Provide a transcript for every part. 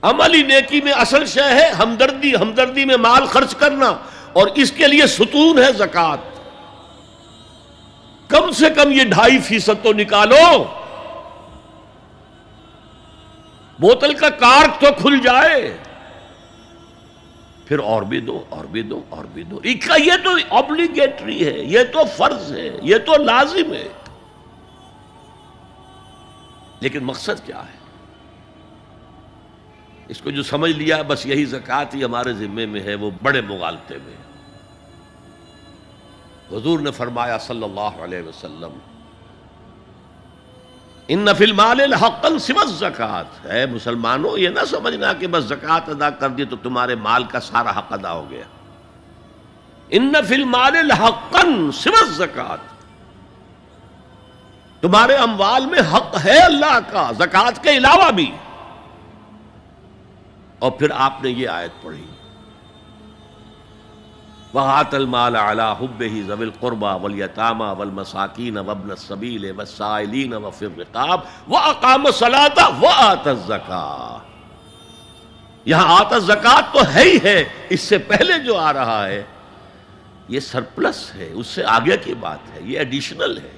عملی نیکی میں اصل شے ہے ہمدردی، ہمدردی میں مال خرچ کرنا، اور اس کے لیے ستون ہے زکوٰۃ۔ کم سے کم یہ 2.5% تو نکالو، بوتل کا کارک تو کھل جائے، پھر اور بھی دو، اور بھی دو، اور بھی دو۔ یہ تو obligatory ہے، یہ تو فرض ہے، یہ تو لازم ہے۔ لیکن مقصد کیا ہے؟ اس کو جو سمجھ لیا بس یہی زکوٰۃ ہی ہمارے ذمے میں ہے، وہ بڑے مغالطے میں۔ حضور نے فرمایا صلی اللہ علیہ وسلم، ان فی المال حقا سوی الزکوٰۃ، اے مسلمانوں یہ نہ سمجھنا کہ بس زکوٰۃ ادا کر دی تو تمہارے مال کا سارا حق ادا ہو گیا۔ ان فی المال حقا سوی الزکوٰۃ، تمہارے اموال میں حق ہے اللہ کا زکوٰۃ کے علاوہ بھی۔ اور پھر آپ نے یہ آیت پڑھی، وَآتَى الْمَالَ عَلَىٰ حُبِّهِ ذَوِي الْقُرْبَىٰ وَالْيَتَامَىٰ وَالْمَسَاكِينَ وَابْنَ السَّبِيلِ وَالسَّائِلِينَ وَفِي الرِّقَابِ وَأَقَامَ الصَّلَاةَ وَآتَى الزَّكَاةَ۔ یہاں آتا الزکوٰۃ تو ہے ہی ہے، اس سے پہلے جو آ رہا ہے یہ سرپلس ہے، اس سے آگے کی بات ہے، یہ ایڈیشنل ہے۔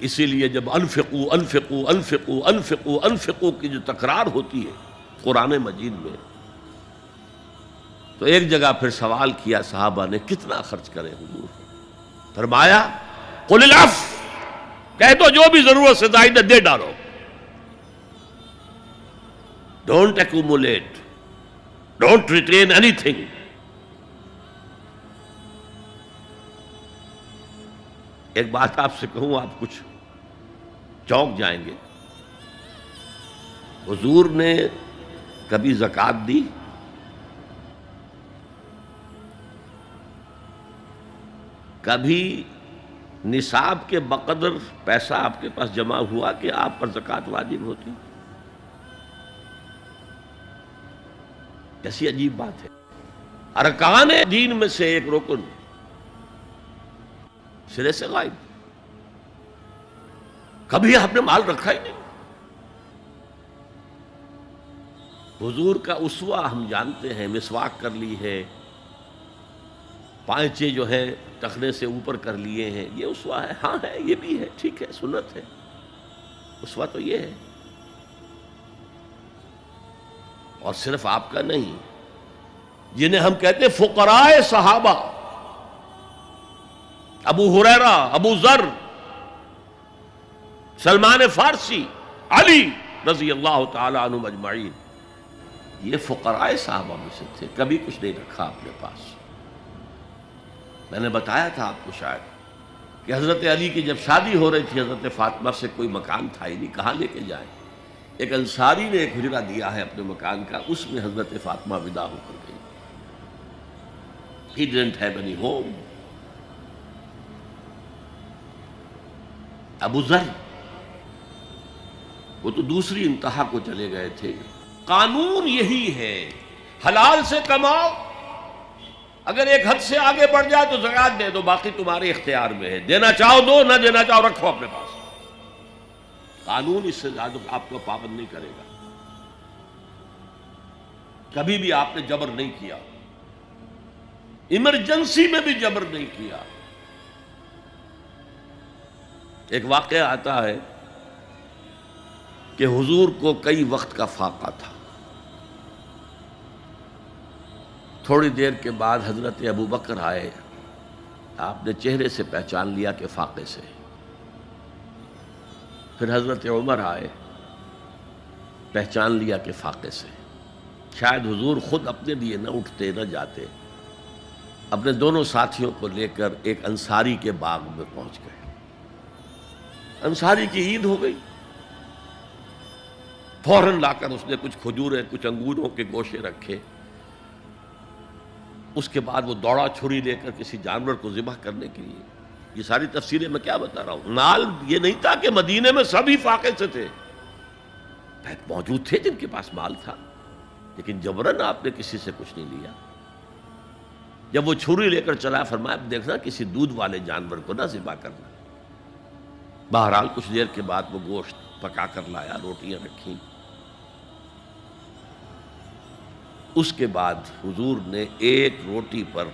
اسی لیے جب انفقوا انفقوا انفقوا انفقوا انفقوا کی جو تکرار ہوتی ہے قرآن مجید میں، تو ایک جگہ پھر سوال کیا صحابہ نے، کتنا خرچ کریں حضور؟ فرمایا قل العفو، کہہ دو جو بھی ضرورت سے زائد ہے دے ڈالو، don't accumulate, don't retain any thing. ایک بات آپ سے کہوں، آپ کچھ چونک جائیں گے، حضور نے کبھی زکوٰۃ دی؟ کبھی نصاب کے بقدر پیسہ آپ کے پاس جمع ہوا کہ آپ پر زکوٰۃ واجب ہوتی؟ کیسی عجیب بات ہے۔ ارکان دین میں سے ایک رکن سرے سے غائب، کبھی آپ نے مال رکھا ہی نہیں۔ حضور کا اسوہ ہم جانتے ہیں، مسواک کر لی ہے، پائچے جو ہیں ٹخنے سے اوپر کر لیے ہیں، یہ اسوہ ہے؟ ہاں ہے، یہ بھی ہے، ٹھیک ہے، سنت ہے، اسوہ تو یہ ہے۔ اور صرف آپ کا نہیں، جنہیں ہم کہتے ہیں فقراء صحابہ، ابو ہریرہ، ابو ذر، سلمان فارسی، علی رضی اللہ تعالی عنہم اجمعین، یہ فقراء صحابہ میں سے تھے، کبھی کچھ نہیں رکھا اپنے پاس۔ میں نے بتایا تھا آپ کو شاید کہ حضرت علی کی جب شادی ہو رہی تھی حضرت فاطمہ سے، کوئی مکان تھا ہی نہیں، کہاں لے کے جائیں؟ ایک انصاری نے ایک حجرہ دیا ہے اپنے مکان کا، اس میں حضرت فاطمہ ودا ہو کر گئی۔ He didn't have any home۔ ابو ذر وہ تو دوسری انتہا کو چلے گئے تھے۔ قانون یہی ہے، حلال سے کماؤ، اگر ایک حد سے آگے بڑھ جائے تو زکوٰۃ دے دو، باقی تمہارے اختیار میں ہے، دینا چاہو دو، نہ دینا چاہو رکھو اپنے پاس۔ قانون اس سے زیادہ آپ کو پابند نہیں کرے گا۔ کبھی بھی آپ نے جبر نہیں کیا، ایمرجنسی میں بھی جبر نہیں کیا۔ ایک واقعہ آتا ہے کہ حضور کو کئی وقت کا فاقہ تھا، تھوڑی دیر کے بعد حضرت ابو بکر آئے، آپ نے چہرے سے پہچان لیا کہ فاقے سے۔ پھر حضرت عمر آئے، پہچان لیا کہ فاقے سے۔ شاید حضور خود اپنے لیے نہ اٹھتے نہ جاتے، اپنے دونوں ساتھیوں کو لے کر ایک انصاری کے باغ میں پہنچ گئے۔ انصاری کی عید ہو گئی، فوراً لا کر اس نے کچھ کھجوریں، کچھ انگوروں کے گوشے رکھے۔ اس کے بعد وہ دوڑا چھری لے کر کسی جانور کو ذبح کرنے کے لیے۔ یہ ساری تفسیریں میں کیا بتا رہا ہوں، نال یہ نہیں تھا کہ مدینے میں سبھی فاقے سے تھے، موجود تھے جن کے پاس مال تھا، لیکن جبراً آپ نے کسی سے کچھ نہیں لیا۔ جب وہ چھری لے کر چلا، فرمایا دیکھنا کسی دودھ والے جانور کو نہ ذبح کرنا۔ بہرحال کچھ دیر کے بعد وہ گوشت پکا کر لایا، روٹیاں رکھیں۔ اس کے بعد حضور نے ایک روٹی پر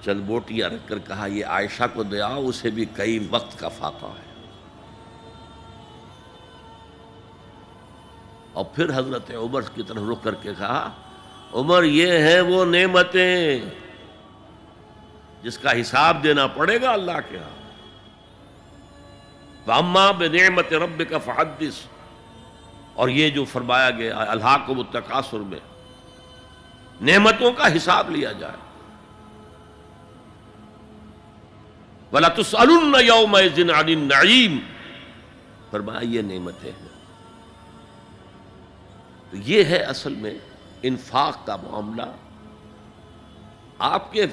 چند بوٹیاں رکھ کر کہا یہ عائشہ کو دے آؤ، اسے بھی کئی وقت کا فاقہ ہے۔ اور پھر حضرت عمر کی طرف رخ کر کے کہا عمر یہ ہیں وہ نعمتیں جس کا حساب دینا پڑے گا اللہ کے ہاں۔ فَأَمَّا بِنِعْمَةِ رَبِّكَ فَحَدِّثْ، اور یہ جو فرمایا گیا الہاکم التکاثر میں نعمتوں کا حساب لیا جائے۔ وَلَتُسْأَلُنَّ يَوْمَئِذٍ عَنِ النَّعِيمِ، فرمایا یہ نعمتیں ہیں۔ تو یہ ہے اصل میں انفاق کا معاملہ، آپ کے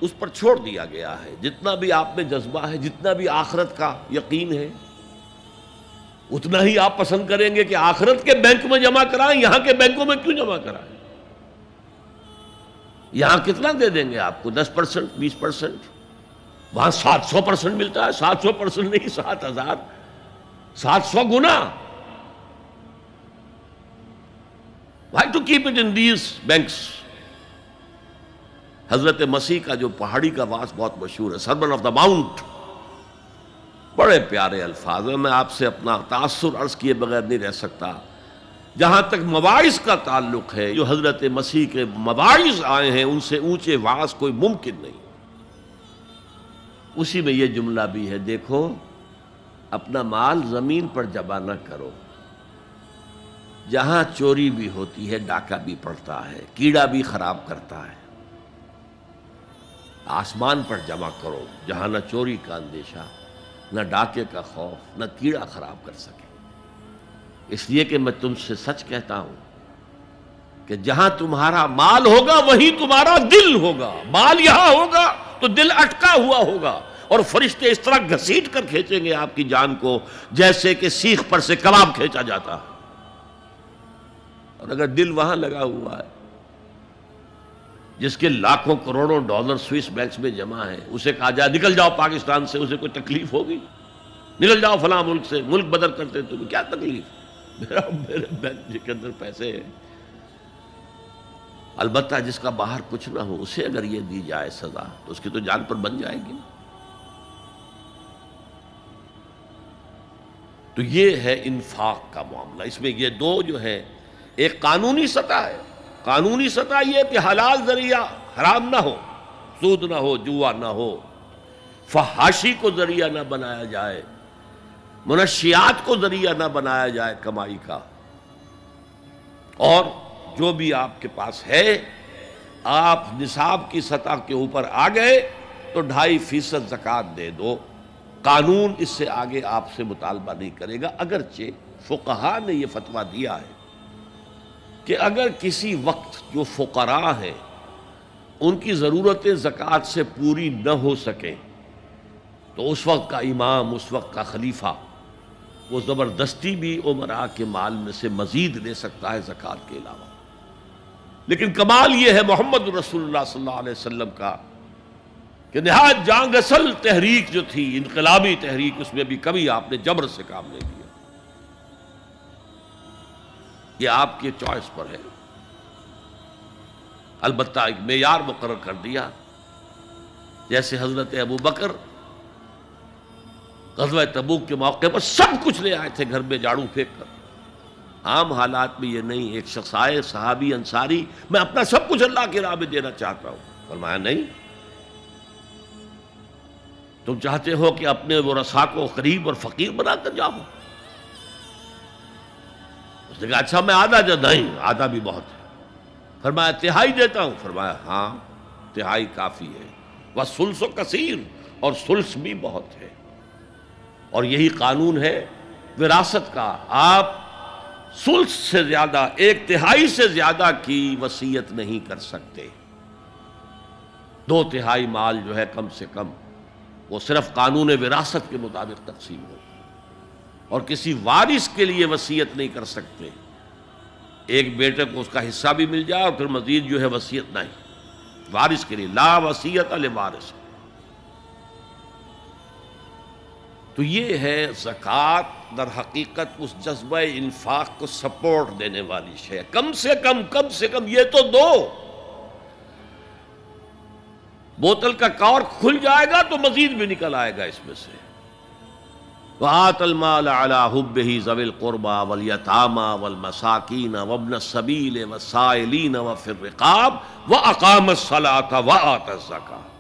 اس پر چھوڑ دیا گیا ہے۔ جتنا بھی آپ میں جذبہ ہے، جتنا بھی آخرت کا یقین ہے، اتنا ہی آپ پسند کریں گے کہ آخرت کے بینک میں جمع کرائیں، یہاں کے بینکوں میں کیوں جمع کرائیں؟ یہاں کتنا دے دیں گے آپ کو؟ 10%، 20%، وہاں 700% ملتا ہے۔ 700% نہیں، 7,000، 700 گنا۔ Why to keep it in these banks؟ حضرت مسیح کا جو پہاڑی کا واس بہت مشہور ہے، سرمن آف دا ماؤنٹ، بڑے پیارے الفاظ ہیں۔ میں آپ سے اپنا تاثر عرض کیے بغیر نہیں رہ سکتا۔ جہاں تک مواعظ کا تعلق ہے، جو حضرت مسیح کے مواعظ آئے ہیں، ان سے اونچے واعظ کوئی ممکن نہیں۔ اسی میں یہ جملہ بھی ہے، دیکھو اپنا مال زمین پر جمع نہ کرو، جہاں چوری بھی ہوتی ہے ڈاکہ بھی پڑتا ہے، کیڑا بھی خراب کرتا ہے۔ آسمان پر جمع کرو جہاں نہ چوری کا اندیشہ، نہ ڈاکے کا خوف، نہ کیڑا خراب کر سکے۔ اس لیے کہ میں تم سے سچ کہتا ہوں کہ جہاں تمہارا مال ہوگا وہیں تمہارا دل ہوگا۔ مال یہاں ہوگا تو دل اٹکا ہوا ہوگا، اور فرشتے اس طرح گھسیٹ کر کھینچیں گے آپ کی جان کو جیسے کہ سیخ پر سے کباب کھینچا جاتا ہے۔ اور اگر دل وہاں لگا ہوا ہے جس کے لاکھوں کروڑوں ڈالر سوئس بینکس میں جمع ہے، اسے کہا جائے نکل جاؤ پاکستان سے، اسے کوئی تکلیف ہوگی؟ نکل جاؤ فلاں ملک سے، ملک بدل کرتے تمہیں کیا تکلیف؟ میرے بینک کے اندر پیسے ہیں۔ البتہ جس کا باہر کچھ نہ ہو، اسے اگر یہ دی جائے سزا تو اس کی تو جان پر بن جائے گی۔ تو یہ ہے انفاق کا معاملہ۔ اس میں یہ دو جو ہے، ایک قانونی سطح ہے۔ قانونی سطح یہ کہ حلال ذریعہ حرام نہ ہو، سود نہ ہو، جوا نہ ہو، فحاشی کو ذریعہ نہ بنایا جائے، منشیات کو ذریعہ نہ بنایا جائے کمائی کا۔ اور جو بھی آپ کے پاس ہے، آپ نصاب کی سطح کے اوپر آ گئے تو 2.5% زکوٰۃ دے دو۔ قانون اس سے آگے آپ سے مطالبہ نہیں کرے گا، اگرچہ فقہا نے یہ فتویٰ دیا ہے کہ اگر کسی وقت جو فقراء ہیں ان کی ضرورتیں زکوٰۃ سے پوری نہ ہو سکیں تو اس وقت کا امام، اس وقت کا خلیفہ، وہ زبردستی بھی عمراء کے مال میں سے مزید لے سکتا ہے زکوٰۃ کے علاوہ۔ لیکن کمال یہ ہے محمد رسول اللہ صلی اللہ علیہ وسلم کا کہ نہایت جاں گسل تحریک جو تھی، انقلابی تحریک، اس میں بھی کبھی آپ نے جبر سے کام نہیں لیا۔ یہ آپ کے چوائس پر ہے۔ البتہ ایک معیار مقرر کر دیا، جیسے حضرت ابو بکر غزوہ تبوک کے موقع پر سب کچھ لے آئے تھے گھر میں جھاڑو پھینک کر۔ عام حالات میں یہ نہیں، ایک شخص آئے صحابی انصاری، میں اپنا سب کچھ اللہ کی راہ میں دینا چاہتا ہوں۔ فرمایا نہیں، تم چاہتے ہو کہ اپنے ورثاء کو غریب اور فقیر بنا کر جاؤ؟ اس نے کہا اچھا میں آدھا نہیں، آدھا بھی بہت ہے۔ فرمایا تہائی دیتا ہوں؟ فرمایا ہاں تہائی کافی ہے۔ وَالثُلُثُ کثیر، اور ثلث بھی بہت ہے۔ اور یہی قانون ہے وراثت کا، آپ ثلث سے زیادہ، 1/3 سے زیادہ کی وصیت نہیں کر سکتے۔ 2/3 مال جو ہے کم سے کم وہ صرف قانون وراثت کے مطابق تقسیم ہو، اور کسی وارث کے لیے وصیت نہیں کر سکتے۔ ایک بیٹے کو اس کا حصہ بھی مل جائے اور پھر مزید جو ہے وصیت نہیں، وارث کے لیے لا وصیت لوارث۔ تو یہ ہے زکوٰۃ، در حقیقت اس جذبہ انفاق کو سپورٹ دینے والی شے. کم سے کم یہ تو دو. بوتل کا کارک کھل جائے گا تو مزید بھی نکل آئے گا اس میں سے. وَآتَ الْمَالَ عَلَىٰ حُبِّهِ ذَوِي الْقُرْبَىٰ وَالْيَتَامَىٰ وَالْمَسَاكِينَ وَابْنَ السَّبِيلِ وَالسَّائِلِينَ وَفِي الرِّقَابِ وَأَقَامَ الصَّلَاةَ وَآتَى الزَّكَاةَ.